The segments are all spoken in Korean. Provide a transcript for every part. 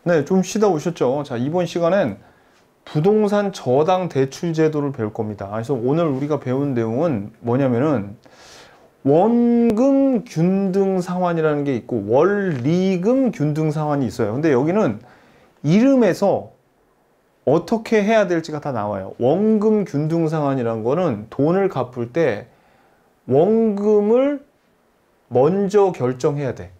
네, 좀 쉬다 오셨죠? 자, 이번 시간엔 부동산 저당 대출 제도를 배울 겁니다. 그래서 오늘 우리가 배운 내용은 뭐냐면은 원금 균등 상환이라는 게 있고 원리금 균등 상환이 있어요. 근데 여기는 이름에서 어떻게 해야 될지가 다 나와요. 원금 균등 상환이라는 거는 돈을 갚을 때 원금을 먼저 결정해야 돼.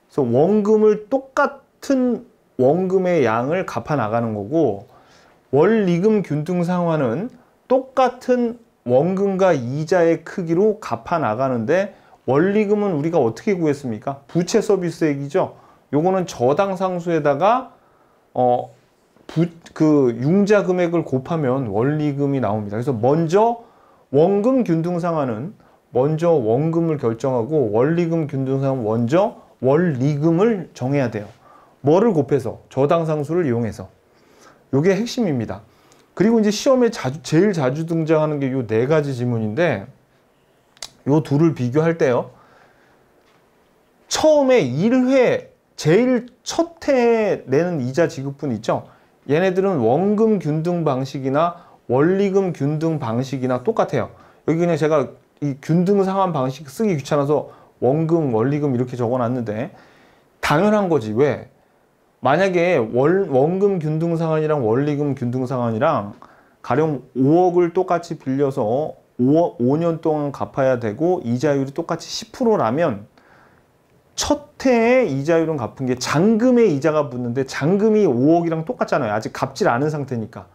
그래서 원금을 똑같은 원금의 양을 갚아 나가는 거고, 원리금 균등 상환은 똑같은 원금과 이자의 크기로 갚아 나가는데, 원리금은 우리가 어떻게 구했습니까? 부채 서비스액이죠. 요거는 저당 상수에다가 융자 금액을 곱하면 원리금이 나옵니다. 그래서 먼저 원금 균등 상환은 먼저 원금을 결정하고, 원리금 균등 상환은 먼저 원리금을 정해야 돼요. 뭐를 곱해서? 저당 상수를 이용해서. 요게 핵심입니다. 그리고 이제 시험에 제일 자주 등장하는 게 요 네 가지 지문인데, 요 둘을 비교할 때요, 처음에 1회 제일 첫 해에 내는 이자 지급분 있죠. 얘네들은 원금 균등 방식이나 원리금 균등 방식이나 똑같아요. 여기 그냥 제가 이 균등 상환 방식 쓰기 귀찮아서 원금, 원리금 이렇게 적어놨는데, 당연한 거지. 왜? 만약에 원금 균등 상환이랑 원리금 균등 상환이랑 가령 5억을 똑같이 빌려서 5년 동안 갚아야 되고 이자율이 똑같이 10%라면 첫 해에 이자율은 갚은 게 잔금의 이자가 붙는데, 잔금이 5억이랑 똑같잖아요. 아직 갚질 않은 상태니까.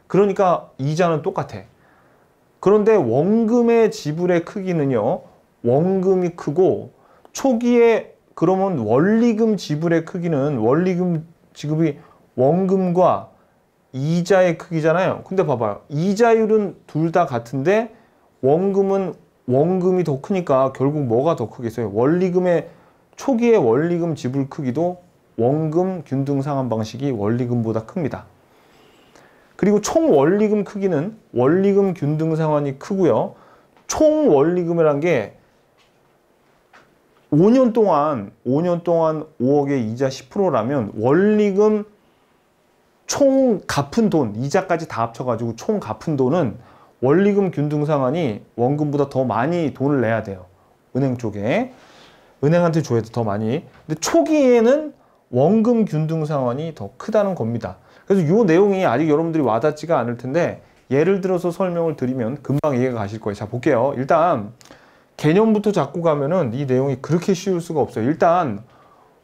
그러니까 이자는 똑같아. 그런데 원금의 지불의 크기는요, 원금이 크고, 초기에 그러면 원리금 지불의 크기는 원리금 지급이 원금과 이자의 크기잖아요. 근데 봐봐요. 이자율은 둘 다 같은데 원금은 원금이 더 크니까 결국 뭐가 더 크겠어요? 원리금의 초기의 원리금 지불 크기도 원금 균등 상환 방식이 원리금보다 큽니다. 그리고 총 원리금 크기는 원리금 균등 상환이 크고요. 총 원리금이란 게 5년 동안 5억의 이자 10%라면 원리금 총 갚은 돈, 이자까지 다 합쳐가지고 총 갚은 돈은 원리금 균등 상환이 원금보다 더 많이 돈을 내야 돼요. 은행 쪽에. 은행한테 줘야 돼, 더 많이. 근데 초기에는 원금 균등 상환이 더 크다는 겁니다. 그래서 이 내용이 아직 여러분들이 와닿지가 않을 텐데, 예를 들어서 설명을 드리면 금방 이해가 가실 거예요. 자, 볼게요. 일단 개념부터 잡고 가면은 이 내용이 그렇게 쉬울 수가 없어요. 일단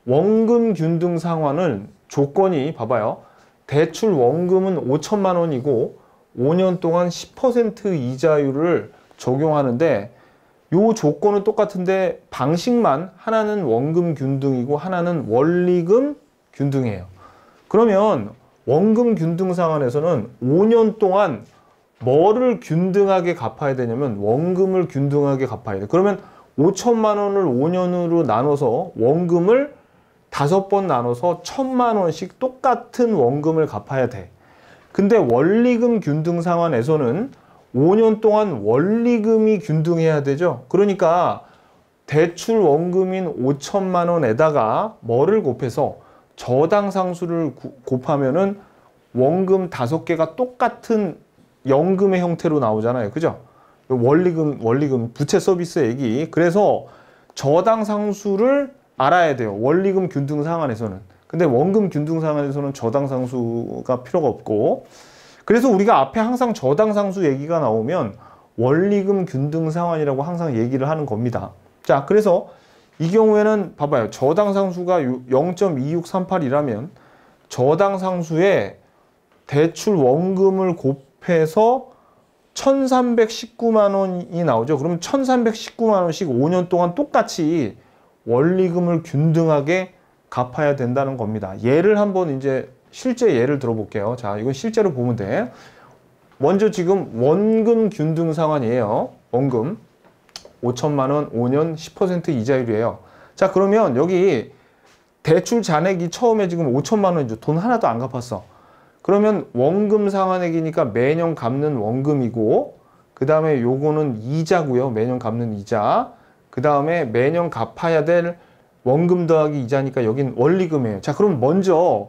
원금 균등 상환은 조건이, 봐봐요. 대출 원금은 5천만 원이고 5년 동안 10% 이자율을 적용하는데, 요 조건은 똑같은데 방식만, 하나는 원금 균등이고 하나는 원리금 균등이에요. 그러면 원금 균등 상환에서는 5년 동안 뭐를 균등하게 갚아야 되냐면 원금을 균등하게 갚아야 돼. 그러면 5천만 원을 5년으로 나눠서 원금을 5번 나눠서 1,000만 원씩 똑같은 원금을 갚아야 돼. 근데 원리금 균등 상환에서는 5년 동안 원리금이 균등해야 되죠. 그러니까 대출 원금인 5천만 원에다가 뭐를 곱해서 저당 상수를 곱하면은 원금 5개가 똑같은 연금의 형태로 나오잖아요. 그죠? 원리금, 부채 서비스액이. 그래서 저당 상수를 알아야 돼요. 원리금 균등 상환에서는. 근데 원금 균등 상환에서는 저당 상수가 필요가 없고, 그래서 우리가 앞에 항상 저당 상수 얘기가 나오면 원리금 균등 상환이라고 항상 얘기를 하는 겁니다. 자, 그래서 이 경우에는 봐봐요. 저당 상수가 0.2638이라면 저당 상수에 대출 원금을 곱해서 1,319만 원이 나오죠. 그러면 1,319만 원씩 5년 동안 똑같이 원리금을 균등하게 갚아야 된다는 겁니다. 예를 한번 이제 실제 예를 들어볼게요. 자, 이건 실제로 보면 돼. 먼저 지금 원금 균등 상환이에요. 원금 5천만 원 5년 10% 이자율이에요. 자, 그러면 여기 대출 잔액이 처음에 지금 5천만 원이죠. 돈 하나도 안 갚았어. 그러면 원금 상환액이니까 매년 갚는 원금이고, 그 다음에 요거는 이자고요. 매년 갚는 이자. 그 다음에 매년 갚아야 될 원금 더하기 이자니까 여긴 원리금이에요. 자, 그럼 먼저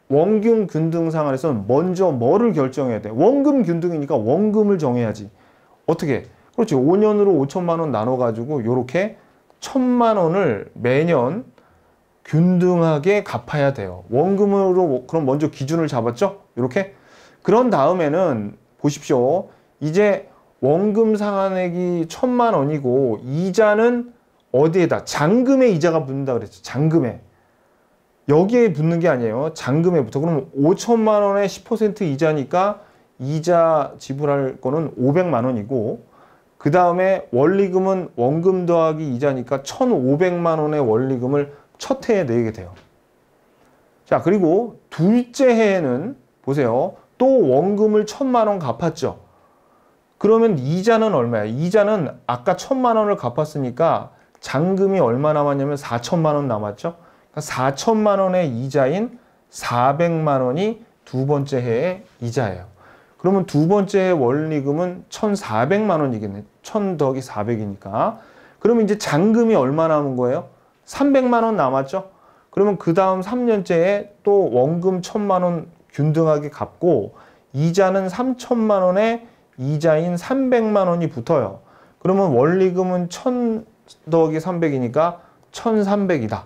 원금 균등 상환에서는 먼저 뭐를 결정해야 돼? 원금 균등이니까 원금을 정해야지. 어떻게? 그렇지. 5년으로 5천만 원 나눠가지고 요렇게 1,000만 원을 매년 균등하게 갚아야 돼요. 원금으로 그럼 먼저 기준을 잡았죠? 이렇게. 그런 다음에는 보십시오. 이제 원금 상환액이 1,000만 원이고 이자는 어디에다? 잔금에 이자가 붙는다 그랬죠. 잔금에. 여기에 붙는 게 아니에요. 잔금에 붙어. 그러면 5천만 원에 10% 이자니까 이자 지불할 거는 500만 원이고 그 다음에 원리금은 원금 더하기 이자니까 1,500만 원의 원리금을 첫 해에 내게 돼요. 자, 그리고 둘째 해에는 보세요. 또 원금을 1,000만 원 갚았죠. 그러면 이자는 얼마야? 이자는 아까 1,000만 원을 갚았으니까 잔금이 얼마 남았냐면 4천만 원 남았죠. 그러니까 4천만 원의 이자인 400만 원이 두 번째 해의 이자예요. 그러면 두 번째 해 원리금은 1,400만 원이겠네. 1,000 더하기 400이니까. 그러면 이제 잔금이 얼마 남은 거예요? 300만 원 남았죠? 그러면 그 다음 3년째에 또 원금 1,000만 원 균등하게 갚고 이자는 3천만 원에 이자인 300만 원이 붙어요. 그러면 원리금은 1,000 더하기 300이니까 1,300이다.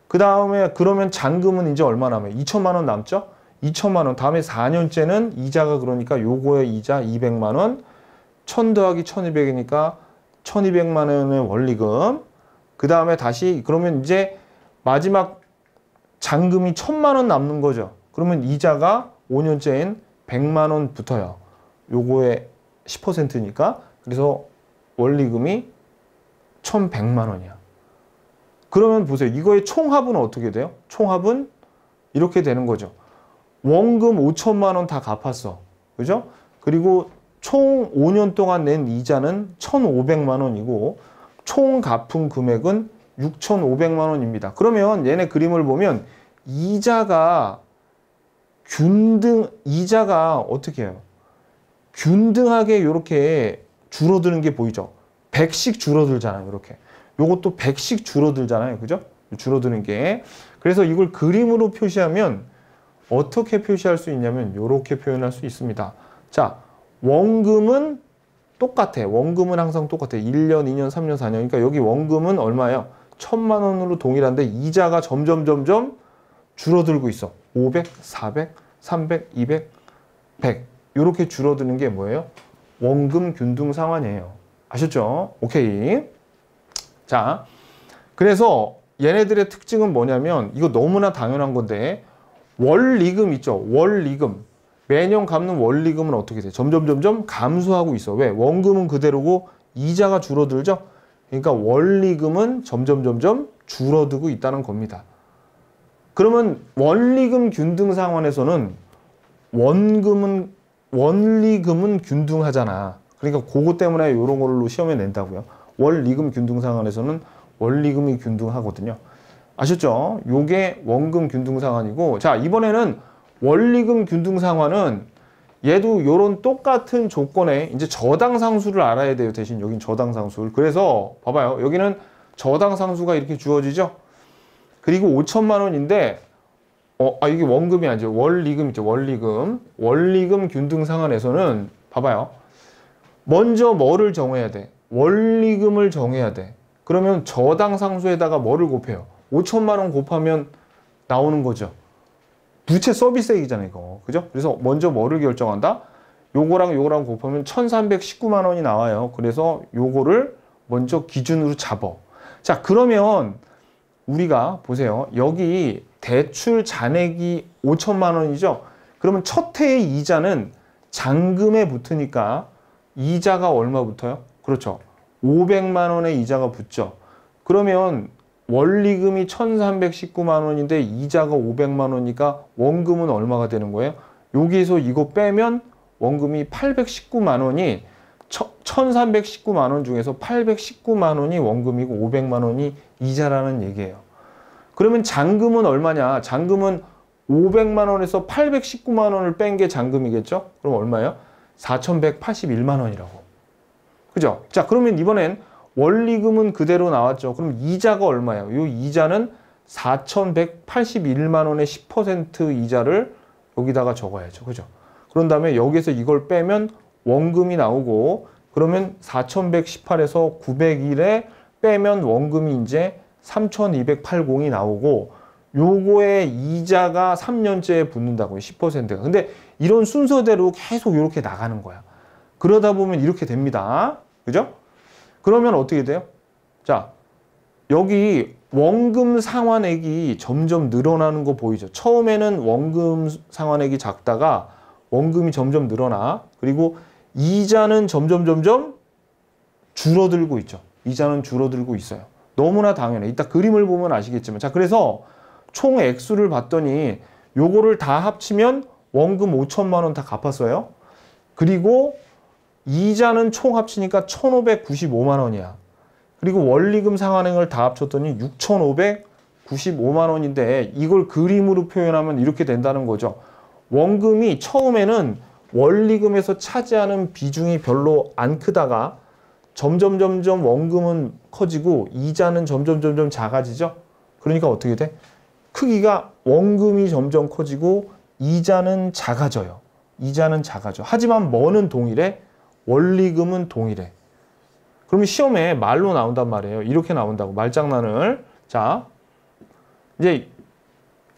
그 다음에 그러면 잔금은 이제 얼마 남아요? 2천만 원 남죠? 2천만 원. 다음에 4년째는 이자가 그러니까 요거의 이자 200만 원. 1,000 더하기 1,200이니까 1,200만 원의 원리금. 그 다음에 다시 그러면 이제 마지막 잔금이 1,000만 원 남는 거죠. 그러면 이자가 5년째인 100만 원 붙어요. 요거의 10%니까. 그래서 원리금이 1,100만 원이야. 그러면 보세요. 이거의 총합은 어떻게 돼요? 총합은 이렇게 되는 거죠. 원금 5천만 원 다 갚았어. 그죠? 그리고 총 5년 동안 낸 이자는 1,500만 원이고 총 갚은 금액은 6,500만 원입니다. 그러면 얘네 그림을 보면 이자가 어떻게 해요? 균등하게 이렇게 줄어드는 게 보이죠? 100씩 줄어들잖아요. 이렇게. 요것도 100씩 줄어들잖아요. 그죠? 줄어드는 게. 그래서 이걸 그림으로 표시하면 어떻게 표시할 수 있냐면 이렇게 표현할 수 있습니다. 자, 원금은 똑같아. 원금은 항상 똑같아. 1년, 2년, 3년, 4년. 그러니까 여기 원금은 얼마예요? 1,000만 원으로 동일한데 이자가 점점 줄어들고 있어. 500, 400, 300, 200, 100. 이렇게 줄어드는 게 뭐예요? 원금 균등 상환이에요. 아셨죠? 오케이. 자, 그래서 얘네들의 특징은 뭐냐면 이거 너무나 당연한 건데 원리금 있죠? 원리금. 매년 갚는 원리금은 어떻게 돼? 점점 감소하고 있어. 왜? 원금은 그대로고 이자가 줄어들죠? 그러니까 원리금은 점점 줄어들고 있다는 겁니다. 그러면 원리금 균등 상환에서는 원리금은 균등하잖아. 그러니까 그거 때문에 이런 걸로 시험에 낸다고요. 원리금 균등 상환에서는 원리금이 균등하거든요. 아셨죠? 요게 원금 균등 상환이고, 자, 이번에는 원리금 균등 상환은 얘도 요런 똑같은 조건에 이제 저당 상수를 알아야 돼요. 대신 여긴 저당 상수를. 그래서 봐봐요. 여기는 저당 상수가 이렇게 주어지죠. 그리고 5천만 원인데 이게 원금이 아니죠. 원리금 있죠. 원리금 균등 상환에서는 봐봐요. 먼저 뭐를 정해야 돼? 원리금을 정해야 돼. 그러면 저당 상수에다가 뭐를 곱해요? 5천만 원 곱하면 나오는 거죠. 부채 서비스액이잖아요, 이거. 그죠? 그래서 먼저 뭐를 결정한다? 요거랑 곱하면 1,319만 원이 나와요. 그래서 요거를 먼저 기준으로 잡어. 자, 그러면 우리가 보세요. 여기 대출 잔액이 5천만 원이죠? 그러면 첫 해의 이자는 잔금에 붙으니까 이자가 얼마 붙어요? 그렇죠. 500만 원의 이자가 붙죠. 그러면 원리금이 1,319만 원인데 이자가 500만 원이니까 원금은 얼마가 되는 거예요? 여기에서 이거 빼면 원금이 819만 원이 1,319만 원 중에서 819만 원이 원금이고 500만 원이 이자라는 얘기예요. 그러면 잔금은 얼마냐? 잔금은 500만 원에서 819만 원을 뺀 게 잔금이겠죠? 그럼 얼마예요? 4,181만 원이라고. 그죠? 자, 그러면 이번엔 원리금은 그대로 나왔죠. 그럼 이자가 얼마예요? 이 이자는 4,181만 원의 10% 이자를 여기다가 적어야죠. 그죠? 그런 다음에 여기서 이걸 빼면 원금이 나오고, 그러면 4,118에서 901에 빼면 원금이 이제 3,280이 나오고, 요거의 이자가 3년째에 붙는다고요. 10%가. 근데 이런 순서대로 계속 이렇게 나가는 거야. 그러다 보면 이렇게 됩니다. 그죠? 그러면 어떻게 돼요? 자, 여기 원금 상환액이 점점 늘어나는 거 보이죠? 처음에는 원금 상환액이 작다가 원금이 점점 늘어나. 그리고 이자는 점점 줄어들고 있죠. 이자는 줄어들고 있어요. 너무나 당연해. 이따 그림을 보면 아시겠지만. 자, 그래서 총 액수를 봤더니 요거를 다 합치면 원금 5천만 원 다 갚았어요. 그리고 이자는 총 합치니까 1,595만 원이야. 그리고 원리금 상환액을 다 합쳤더니 6,595만 원인데 이걸 그림으로 표현하면 이렇게 된다는 거죠. 원금이 처음에는 원리금에서 차지하는 비중이 별로 안 크다가 점점 원금은 커지고 이자는 점점 작아지죠. 그러니까 어떻게 돼? 크기가 원금이 점점 커지고 이자는 작아져요. 이자는 작아져. 하지만 뭐는 동일해? 원리금은 동일해. 그러면 시험에 말로 나온단 말이에요. 이렇게 나온다고. 말장난을. 자, 이제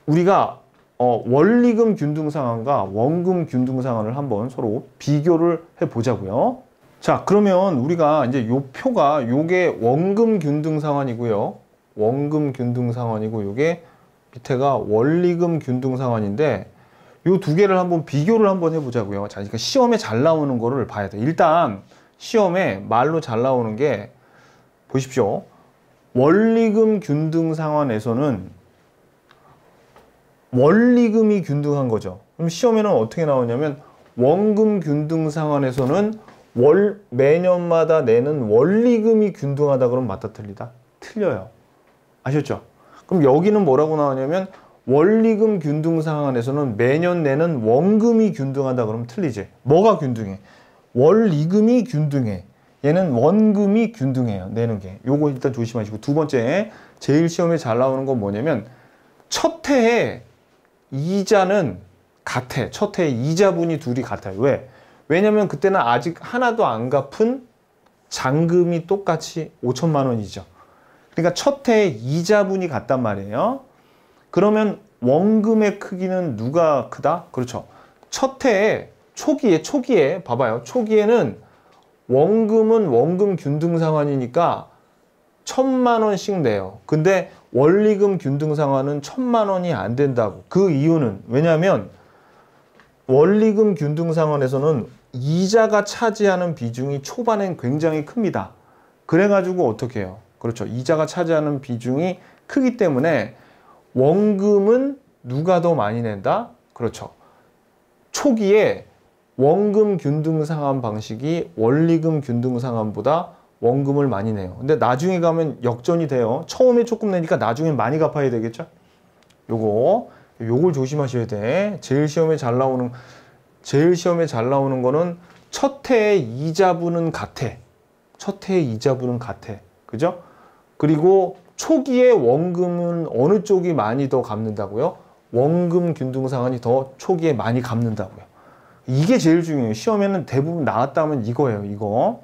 우리가 원리금 균등상환과 원금 균등상환을 한번 서로 비교를 해보자고요. 자, 그러면 우리가 이제 요 표가 요게 원금 균등상환이고요. 원금 균등상환이고 요게 밑에가 원리금 균등상환인데 요 두 개를 한번 비교를 한번 해보자고요. 자, 그러니까 시험에 잘 나오는 거를 봐야 돼. 일단 시험에 말로 잘 나오는 게 보십시오. 원리금 균등상환에서는 원리금이 균등한 거죠. 그럼 시험에는 어떻게 나오냐면 원금 균등상환에서는 매년마다 내는 원리금이 균등하다 그러면 맞다 틀리다? 틀려요. 아셨죠? 그럼 여기는 뭐라고 나오냐면 원리금 균등상환에서는 매년 내는 원금이 균등하다 그러면 틀리지. 뭐가 균등해? 원리금이 균등해. 얘는 원금이 균등해요. 내는 게. 요거 일단 조심하시고, 두 번째 제일 시험에 잘 나오는 건 뭐냐면 첫 해에 이자는 같아. 첫 해에 이자분이 둘이 같아요. 왜? 왜냐면 그때는 아직 하나도 안 갚은 잔금이 똑같이 5천만 원이죠. 그러니까 첫 해에 이자분이 같단 말이에요. 그러면 원금의 크기는 누가 크다? 그렇죠. 첫 해에 초기에 봐봐요. 초기에는 원금은 원금 균등상환이니까 1,000만 원씩 내요. 근데 원리금 균등상환은 1,000만 원이 안 된다고. 그 이유는 왜냐하면 원리금 균등상환에서는 이자가 차지하는 비중이 초반엔 굉장히 큽니다. 그래가지고 어떻게 해요? 그렇죠. 이자가 차지하는 비중이 크기 때문에 원금은 누가 더 많이 낸다? 그렇죠. 초기에 원금 균등상환 방식이 원리금 균등상환보다 원금을 많이 내요. 근데 나중에 가면 역전이 돼요. 처음에 조금 내니까 나중에 많이 갚아야 되겠죠? 요걸 조심하셔야 돼. 제일 시험에 잘 나오는 거는 첫 해의 이자분은 같아. 첫 해의 이자분은 같아. 그죠? 그리고 초기에 원금은 어느 쪽이 많이 더 갚는다고요? 원금 균등상환이 더 초기에 많이 갚는다고요. 이게 제일 중요해요. 시험에는 대부분 나왔다면 이거예요. 이거.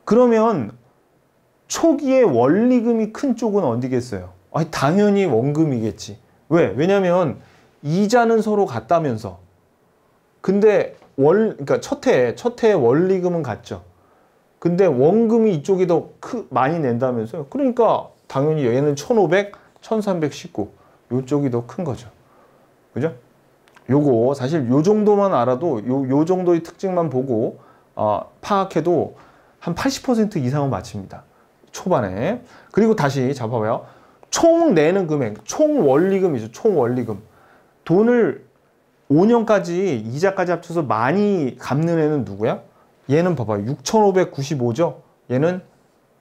그러면 초기에 원리금이 큰 쪽은 어디겠어요? 아니, 당연히 원금이겠지. 왜? 왜냐면 이자는 서로 같다면서. 근데 그러니까 첫 해에 원리금은 같죠. 근데 원금이 이쪽이 더 많이 낸다면서요. 그러니까 당연히 얘는 1,500, 1,319 요쪽이 더 큰 거죠. 그죠? 요거 사실 요 정도만 알아도 요 정도의 특징만 보고 파악해도 한 80% 이상은 맞춥니다. 초반에. 그리고 다시 잡아봐요. 총 내는 금액, 총 원리금이죠. 총 원리금. 돈을 5년까지 이자까지 합쳐서 많이 갚는 애는 누구야? 얘는 봐봐요. 6,595죠? 얘는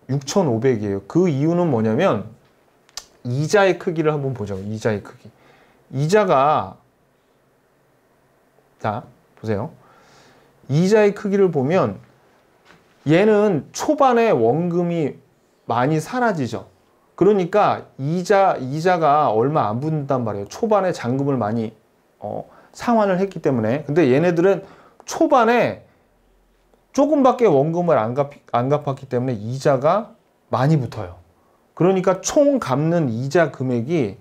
6,500이에요. 그 이유는 뭐냐면 이자의 크기를 한번 보자고. 이자의 크기. 이자가 자, 보세요. 이자의 크기를 보면 얘는 초반에 원금이 많이 사라지죠. 그러니까 이자가 얼마 안 붙는단 말이에요. 초반에 잔금을 많이 상환을 했기 때문에. 근데 얘네들은 초반에 조금밖에 원금을 안 갚았기 때문에 이자가 많이 붙어요. 그러니까 총 갚는 이자 금액이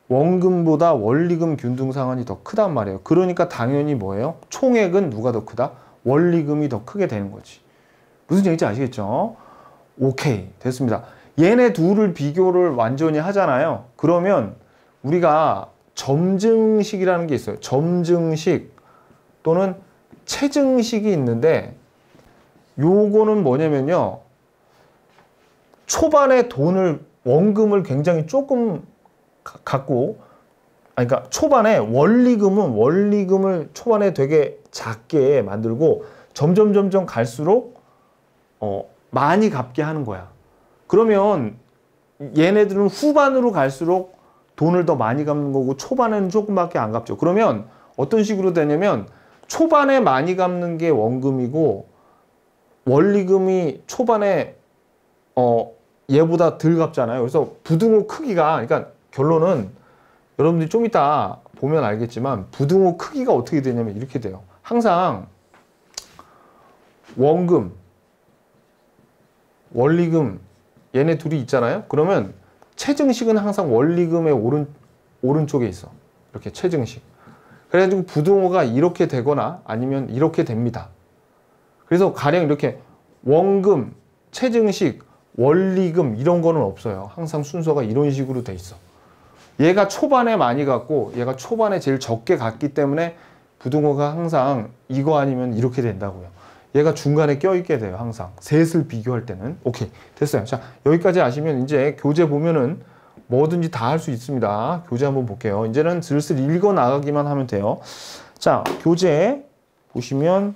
원금보다 원리금 균등 상환이 더 크단 말이에요. 그러니까 당연히 뭐예요? 총액은 누가 더 크다? 원리금이 더 크게 되는 거지. 무슨 얘기인지 아시겠죠? 오케이, 됐습니다. 얘네 둘을 비교를 완전히 하잖아요. 그러면 우리가 점증식이라는 게 있어요. 점증식 또는 체증식이 있는데 요거는 뭐냐면요. 초반에 원금을 굉장히 조금 갖고, 그러니까 초반에 원리금을 초반에 되게 작게 만들고 점점 갈수록 많이 갚게 하는 거야. 그러면 얘네들은 후반으로 갈수록 돈을 더 많이 갚는 거고 초반에는 조금밖에 안 갚죠. 그러면 어떤 식으로 되냐면 초반에 많이 갚는 게 원금이고 원리금이 초반에 얘보다 덜 갚잖아요. 그래서 부등호 크기가, 그러니까 결론은 여러분들이 좀 이따 보면 알겠지만 부등호 크기가 어떻게 되냐면 이렇게 돼요. 항상 원금, 원리금 얘네 둘이 있잖아요. 그러면 체증식은 항상 원리금의 오른쪽에 있어. 이렇게 체증식. 그래가지고 부등호가 이렇게 되거나 아니면 이렇게 됩니다. 그래서 가령 이렇게 원금, 체증식, 원리금 이런 거는 없어요. 항상 순서가 이런 식으로 돼 있어. 얘가 초반에 많이 갔고 얘가 초반에 제일 적게 갔기 때문에 부등호가 항상 이거 아니면 이렇게 된다고요. 얘가 중간에 껴있게 돼요. 항상 셋을 비교할 때는. 오케이, 됐어요. 자, 여기까지 아시면 이제 교재 보면은 뭐든지 다 할 수 있습니다. 교재 한번 볼게요. 이제는 슬슬 읽어 나가기만 하면 돼요. 자, 교재 보시면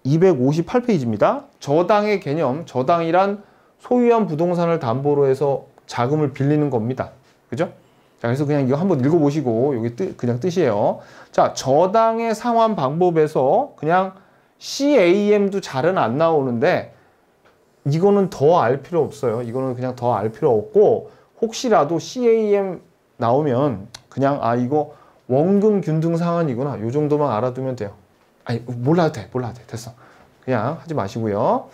258페이지입니다. 저당의 개념, 저당이란 소유한 부동산을 담보로 해서 자금을 빌리는 겁니다. 그죠? 자, 그래서 그냥 이거 한번 읽어보시고, 여기 그냥 뜻이에요. 자, 저당의 상환 방법에서 그냥 CAM도 잘은 안 나오는데, 이거는 더 알 필요 없어요. 이거는 그냥 더 알 필요 없고, 혹시라도 CAM 나오면 그냥, 이거 원금 균등 상환이구나. 요 정도만 알아두면 돼요. 아니, 몰라도 돼. 됐어. 그냥 하지 마시고요.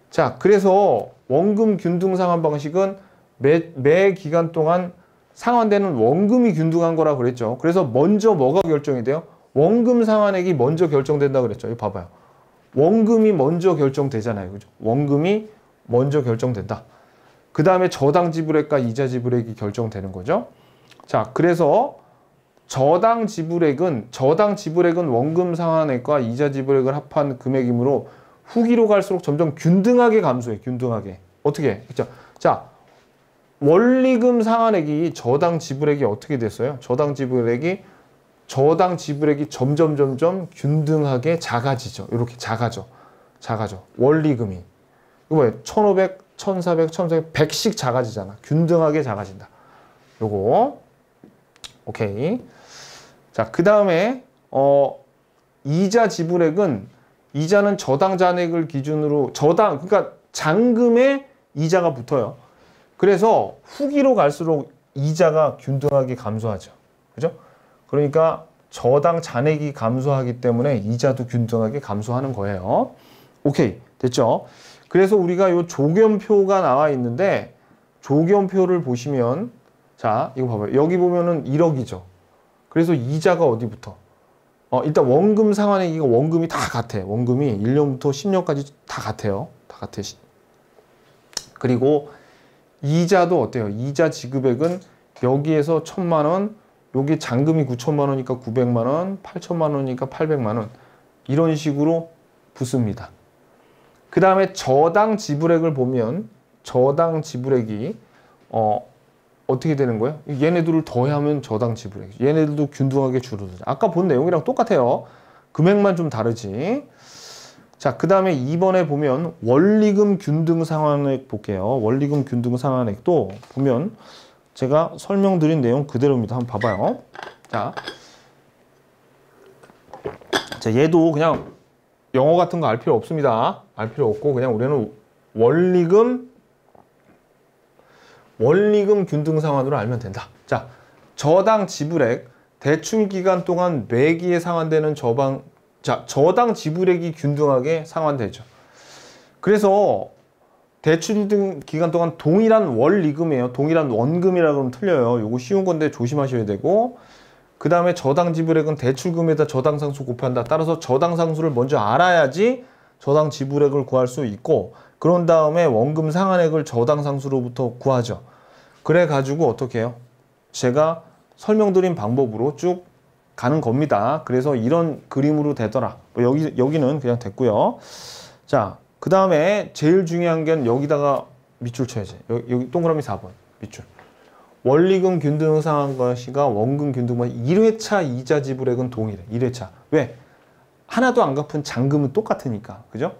자, 그래서 원금 균등 상환 방식은 매 기간 동안 상환되는 원금이 균등한 거라 그랬죠. 그래서 먼저 뭐가 결정이 돼요? 원금 상환액이 먼저 결정된다 그랬죠. 이거 봐봐요. 원금이 먼저 결정되잖아요. 그죠? 원금이 먼저 결정된다. 그 다음에 저당 지불액과 이자 지불액이 결정되는 거죠. 자, 그래서 저당 지불액은 원금 상환액과 이자 지불액을 합한 금액이므로 후기로 갈수록 점점 균등하게 감소해. 균등하게. 어떻게? 그렇죠? 자, 원리금 상환액이 저당 지불액이 어떻게 됐어요? 저당 지불액이 점점 균등하게 작아지죠. 이렇게 작아져. 원리금이. 이거 뭐예요? 1500, 1400, 1400, 100씩 작아지잖아. 균등하게 작아진다. 요거. 오케이. 자, 그 다음에, 이자 지불액은, 이자는 저당 잔액을 기준으로, 그러니까 잔금에 이자가 붙어요. 그래서 후기로 갈수록 이자가 균등하게 감소하죠. 그죠? 그러니까 저당 잔액이 감소하기 때문에 이자도 균등하게 감소하는 거예요. 오케이, 됐죠? 그래서 우리가 요 조견표가 나와 있는데 조견표를 보시면 자, 이거 봐봐요. 여기 보면은 1억이죠. 그래서 이자가 어디부터? 일단 원금 상환액 이거 원금이 다 같아. 원금이 1년부터 10년까지 다 같아요. 다 같아. 그리고 이자도 어때요? 이자 지급액은 여기에서 1000만 원, 여기 잔금이 9천만 원이니까 900만 원, 8천만 원이니까 800만 원 이런 식으로 붙습니다. 그 다음에 저당 지불액을 보면 저당 지불액이 어떻게 되는 거예요? 얘네들을 더하면 저당 지불액. 얘네들도 균등하게 줄어들죠. 아까 본 내용이랑 똑같아요. 금액만 좀 다르지. 자, 그 다음에 2번에 보면 원리금 균등 상환액 볼게요. 원리금 균등 상환액도 보면 제가 설명드린 내용 그대로입니다. 한번 봐봐요. 자, 얘도 그냥 영어 같은 거 알 필요 없습니다. 알 필요 없고 그냥 우리는 원리금 원리금 균등 상환으로 알면 된다. 자, 저당 지불액, 대출 기간 동안 매기에 상환되는 저당 지불액이 균등하게 상환되죠. 그래서 대출 기간 동안 동일한 원리금이에요. 동일한 원금이라고 하면 틀려요. 요거 쉬운 건데 조심하셔야 되고, 그 다음에 저당 지불액은 대출금에다 저당 상수 곱한다. 따라서 저당 상수를 먼저 알아야지 저당 지불액을 구할 수 있고, 그런 다음에 원금 상환액을 저당 상수로부터 구하죠. 그래 가지고 어떻게 해요? 제가 설명드린 방법으로 쭉 가는 겁니다. 그래서 이런 그림으로 되더라. 여기는 그냥 됐고요. 자, 그 다음에 제일 중요한 게 여기다가 밑줄 쳐야지. 여기 동그라미 4번 밑줄. 원리금 균등 상환과 시가 원금 균등과 1회차 이자 지불액은 동일해. 1회차. 왜? 하나도 안 갚은 잔금은 똑같으니까. 그죠?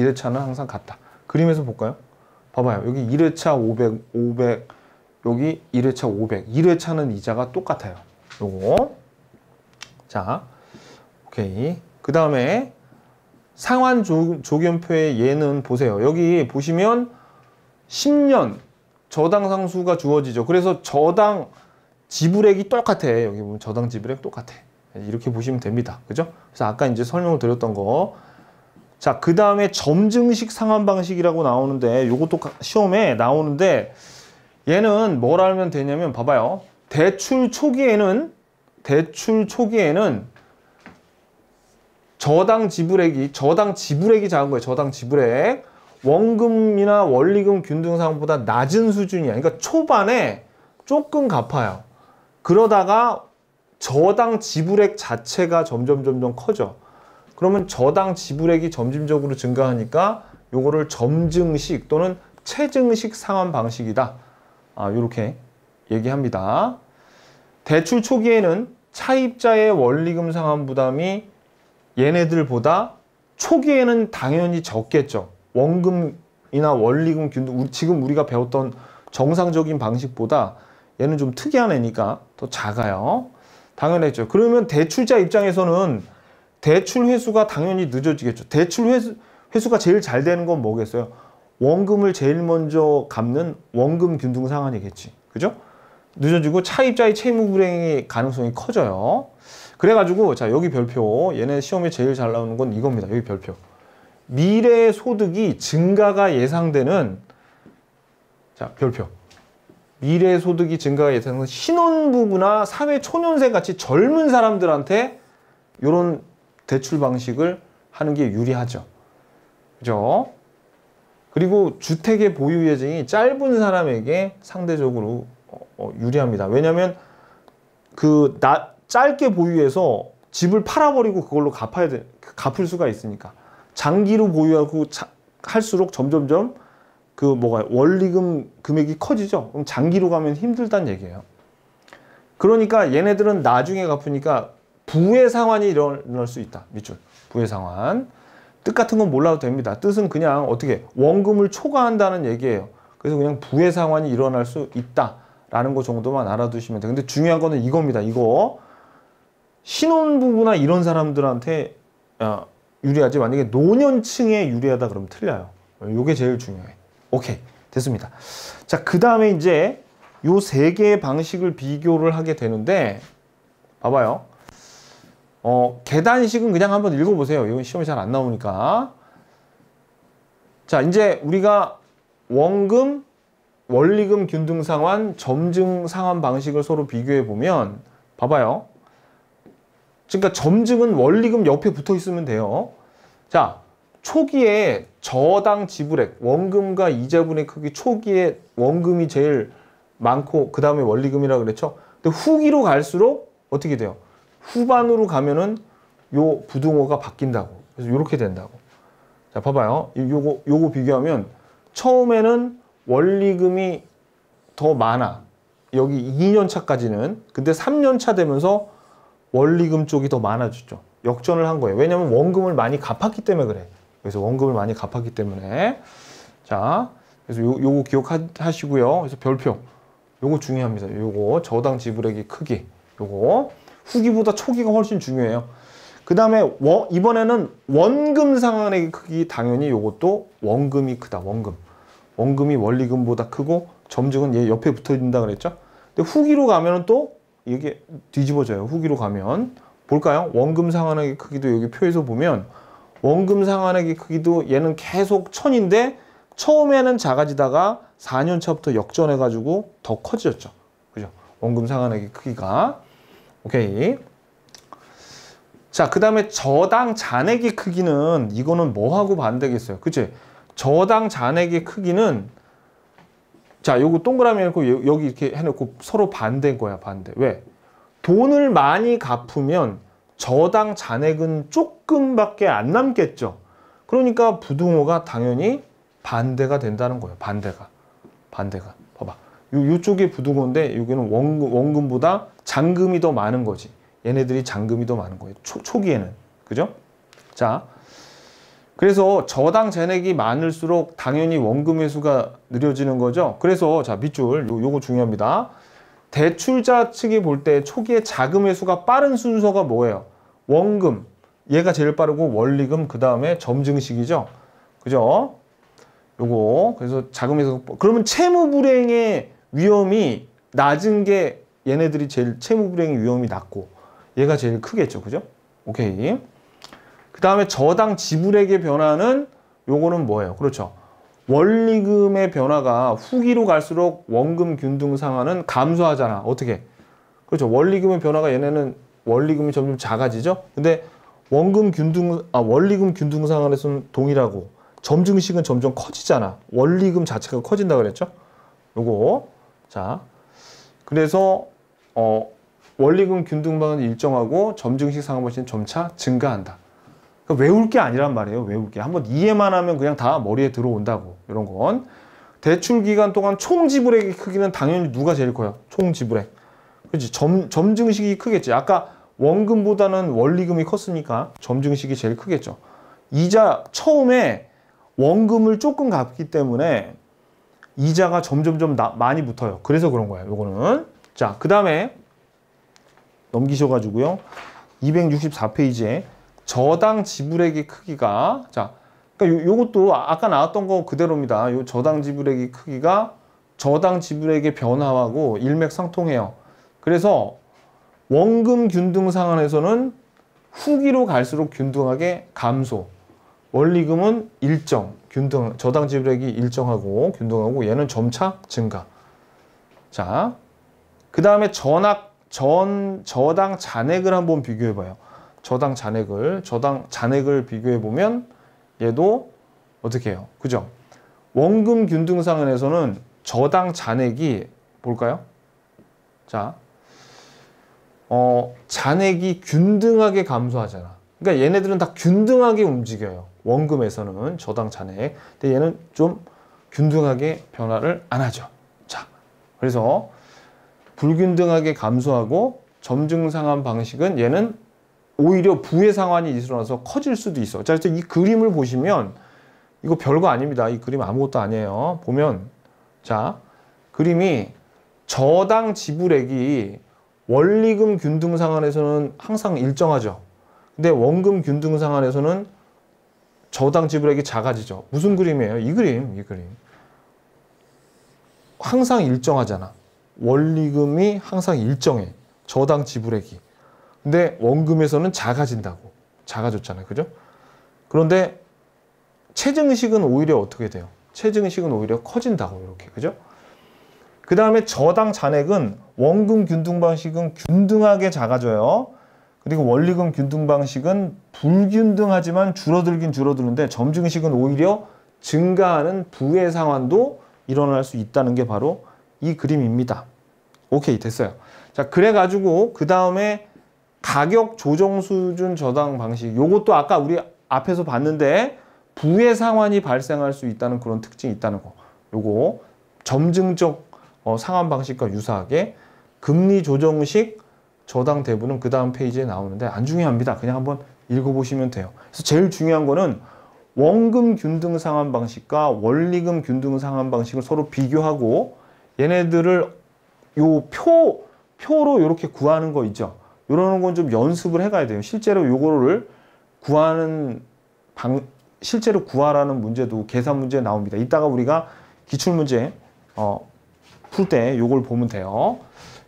1회차는 항상 같다. 그림에서 볼까요? 봐봐요. 여기 1회차 500, 여기 1회차 500. 1회차는 이자가 똑같아요. 요거. 자, 오케이. 그 다음에 상환 조견표의 예는 보세요. 여기 보시면 10년 저당 상수가 주어지죠. 그래서 저당 지불액이 똑같아. 여기 보면 저당 지불액 똑같아. 이렇게 보시면 됩니다. 그죠? 그래서 아까 이제 설명을 드렸던 거. 자, 그 다음에 점증식 상환 방식이라고 나오는데, 요것도 시험에 나오는데, 얘는 뭘 알면 되냐면, 봐봐요. 대출 초기에는 저당 지불액이 작은 거예요. 저당 지불액. 원금이나 원리금 균등 상환보다 낮은 수준이야. 그러니까 초반에 조금 갚아요. 그러다가 저당 지불액 자체가 점점 커져. 그러면 저당 지불액이 점진적으로 증가하니까 요거를 점증식 또는 체증식 상환 방식이다. 요렇게 얘기합니다. 대출 초기에는 차입자의 원리금 상환 부담이 얘네들보다 초기에는 당연히 적겠죠. 원금이나 원리금 균등, 지금 우리가 배웠던 정상적인 방식보다 얘는 좀 특이한 애니까 더 작아요. 당연했죠. 그러면 대출자 입장에서는 대출 회수가 당연히 늦어지겠죠. 대출 회수가 제일 잘 되는 건 뭐겠어요? 원금을 제일 먼저 갚는 원금 균등 상환이겠지. 그죠? 늦어지고 차입자의 채무 불이행의 가능성이 커져요. 그래가지고 자, 여기 별표, 얘네 시험에 제일 잘 나오는 건 이겁니다. 여기 별표. 미래 소득이 증가가 예상되는, 자, 별표. 미래 소득이 증가가 예상되는 신혼부부나 사회 초년생 같이 젊은 사람들한테 이런 대출 방식을 하는 게 유리하죠. 그죠? 그리고 주택의 보유 예정이 짧은 사람에게 상대적으로 유리합니다. 왜냐하면 짧게 보유해서 집을 팔아버리고 그걸로 갚을 수가 있으니까. 장기로 보유하고 할수록 점점점 원리금 금액이 커지죠. 그럼 장기로 가면 힘들다는 얘기예요. 그러니까 얘네들은 나중에 갚으니까 부의 상환이 일어날 수 있다. 밑줄. 부의 상환. 뜻 같은 건 몰라도 됩니다. 뜻은 그냥 어떻게 원금을 초과한다는 얘기예요. 그래서 그냥 부의 상환이 일어날 수 있다라는 거 정도만 알아두시면 돼요. 근데 중요한 거는 이겁니다. 이거. 신혼부부나 이런 사람들한테 유리하지, 만약에 노년층에 유리하다 그러면 틀려요. 요게 제일 중요해. 오케이, 됐습니다. 자, 그 다음에 이제 요 세 개의 방식을 비교를 하게 되는데, 봐봐요. 계단식은 그냥 한번 읽어보세요. 이건 시험에 잘 안 나오니까. 자, 이제 우리가 원금, 원리금 균등 상환, 점증 상환 방식을 서로 비교해 보면, 봐봐요. 그러니까 점증은 원리금 옆에 붙어 있으면 돼요. 자, 초기에 저당 지불액, 원금과 이자분의 크기, 초기에 원금이 제일 많고 그 다음에 원리금이라고 그랬죠. 근데 후기로 갈수록 어떻게 돼요? 후반으로 가면은 요 부등호가 바뀐다고. 그래서 요렇게 된다고. 자, 봐봐요. 요거 비교하면 처음에는 원리금이 더 많아. 여기 2년 차까지는. 근데 3년 차 되면서 원리금 쪽이 더 많아지죠. 역전을 한 거예요. 왜냐면 원금을 많이 갚았기 때문에 그래. 그래서 원금을 많이 갚았기 때문에. 자, 그래서 요거 기억하시고요. 그래서 별표. 요거 중요합니다. 요거 저당 지불액의 크기. 요거 후기보다 초기가 훨씬 중요해요. 그 다음에 이번에는 원금 상환액의 크기, 당연히 요것도 원금이 크다. 원금이 원리금보다 크고 점증은 얘 옆에 붙어 있다 그랬죠? 근데 후기로 가면은 또 이게 뒤집어져요. 후기로 가면 볼까요? 원금 상환액의 크기도 여기 표에서 보면 원금 상환액의 크기도 얘는 계속 1000인데 처음에는 작아지다가 4년 차부터 역전해가지고 더 커졌죠. 그죠? 원금 상환액의 크기가. 오케이. 자, 그 다음에 저당 잔액의 크기는 이거는 뭐하고 반대겠어요? 그치? 저당 잔액의 크기는 자, 요거 동그라미 해놓고 여기 이렇게 해놓고 서로 반대인 거야, 반대. 왜? 돈을 많이 갚으면 저당 잔액은 조금밖에 안 남겠죠. 그러니까 부등호가 당연히 반대가 된다는 거예요. 반대가. 봐봐. 요쪽이 부등호인데 여기는 원금보다 잔금이 더 많은 거지. 얘네들이 잔금이 더 많은 거예요. 초기에는. 그죠? 자. 그래서 저당 잔액이 많을수록 당연히 원금 회수가 느려지는 거죠. 그래서 자, 밑줄 요거 중요합니다. 대출자 측이 볼 때 초기에 자금 회수가 빠른 순서가 뭐예요? 원금, 얘가 제일 빠르고 원리금, 그 다음에 점증식이죠. 그죠? 요거 그래서 자금 회수. 그러면 채무 불이행의 위험이 낮은 게 얘네들이 제일 채무 불이행의 위험이 낮고 얘가 제일 크겠죠. 그죠? 오케이. 그 다음에 저당 지불액의 변화는 요거는 뭐예요? 그렇죠. 원리금의 변화가 후기로 갈수록 원금 균등 상환은 감소하잖아. 어떻게? 그렇죠. 원리금의 변화가 얘네는 원리금이 점점 작아지죠. 근데 원리금 균등 상환에서는 동일하고 점증식은 점점 커지잖아. 원리금 자체가 커진다 그랬죠. 요거. 자. 그래서 원리금 균등 방은 일정하고 점증식 상환버시는 점차 증가한다. 그러니까 외울 게 아니란 말이에요. 외울 게. 한번 이해만 하면 그냥 다 머리에 들어온다고. 이런 건. 대출 기간 동안 총 지불액의 크기는 당연히 누가 제일 커요? 총 지불액. 그렇지. 점증식이 크겠지. 아까 원금보다는 원리금이 컸으니까 점증식이 제일 크겠죠. 이자 처음에 원금을 조금 갚기 때문에 이자가 점점점 많이 붙어요. 그래서 그런 거예요. 요거는. 자, 그 다음에 넘기셔가지고요. 264페이지에 저당 지불액의 크기가 자, 그러니까 요것도 아까 나왔던 거 그대로입니다. 요 저당 지불액의 크기가 저당 지불액의 변화하고 일맥상통해요. 그래서 원금 균등 상환에서는 후기로 갈수록 균등하게 감소. 원리금은 일정, 균등, 저당 지불액이 일정하고 균등하고 얘는 점차 증가. 자, 그 다음에 저당 잔액을 한번 비교해봐요. 저당 잔액을 비교해보면 얘도 어떻게 해요? 그죠? 원금 균등 상환에서는 저당 잔액이 볼까요? 자, 잔액이 균등하게 감소하잖아. 그러니까 얘네들은 다 균등하게 움직여요. 원금에서는 저당 잔액. 근데 얘는 좀 균등하게 변화를 안 하죠. 자, 그래서 불균등하게 감소하고 점증 상환 방식은 얘는 오히려 부의 상환이 일어나서 커질 수도 있어. 자, 이 그림을 보시면 이거 별거 아닙니다. 이 그림 아무것도 아니에요. 보면 자, 그림이 저당 지불액이 원리금 균등 상환에서는 항상 일정하죠. 근데 원금 균등 상환에서는 저당 지불액이 작아지죠. 무슨 그림이에요? 이 그림. 항상 일정하잖아. 원리금이 항상 일정해. 저당 지불액이. 근데 원금에서는 작아진다고. 작아졌잖아요. 그죠? 그런데 체증식은 오히려 어떻게 돼요? 체증식은 오히려 커진다고. 이렇게. 그죠? 그 다음에 저당 잔액은 원금 균등 방식은 균등하게 작아져요. 그리고 원리금 균등 방식은 불균등하지만 줄어들긴 줄어드는데 점증식은 오히려 증가하는 부의 상환도 일어날 수 있다는 게 바로 이 그림입니다. 오케이, 됐어요. 자, 그래가지고 그 다음에 가격 조정 수준 저당 방식. 요것도 아까 우리 앞에서 봤는데 부의 상환이 발생할 수 있다는 그런 특징이 있다는 거. 요거 점증적 상환 방식과 유사하게 금리 조정식 저당 대부는 그 다음 페이지에 나오는데 안 중요합니다. 그냥 한번 읽어보시면 돼요. 그래서 제일 중요한 거는 원금 균등 상환 방식과 원리금 균등 상환 방식을 서로 비교하고 얘네들을 요 표로 이렇게 구하는 거 있죠. 이런 건 좀 연습을 해가야 돼요. 실제로 요거를 실제로 구하라는 문제도 계산 문제에 나옵니다. 이따가 우리가 기출문제 풀 때 요걸 보면 돼요.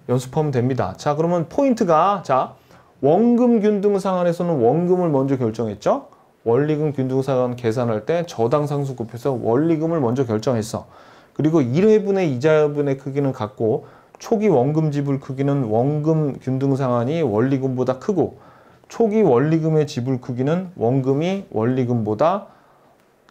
연습하면 됩니다. 자, 그러면 포인트가, 자, 원금 균등 상환에서는 원금을 먼저 결정했죠. 원리금 균등 상환 계산할 때 저당 상수 곱해서 원리금을 먼저 결정했어. 그리고 1회분의 이자분의 크기는 같고 초기 원금 지불 크기는 원금 균등 상환이 원리금보다 크고 초기 원리금의 지불 크기는 원금이 원리금보다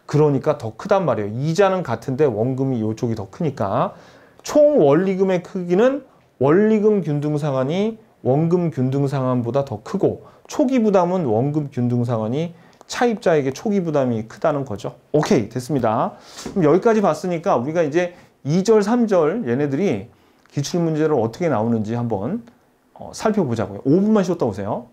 그러니까 더 크단 말이에요. 이자는 같은데 원금이 이쪽이 더 크니까 총 원리금의 크기는 원리금 균등 상환이 원금 균등 상환보다 더 크고 초기 부담은 원금 균등 상환이 차입자에게 초기 부담이 크다는 거죠. 오케이, 됐습니다. 그럼 여기까지 봤으니까 우리가 이제 2절, 3절 얘네들이 기출문제로 어떻게 나오는지 한번 살펴보자고요. 5분만 쉬었다 오세요.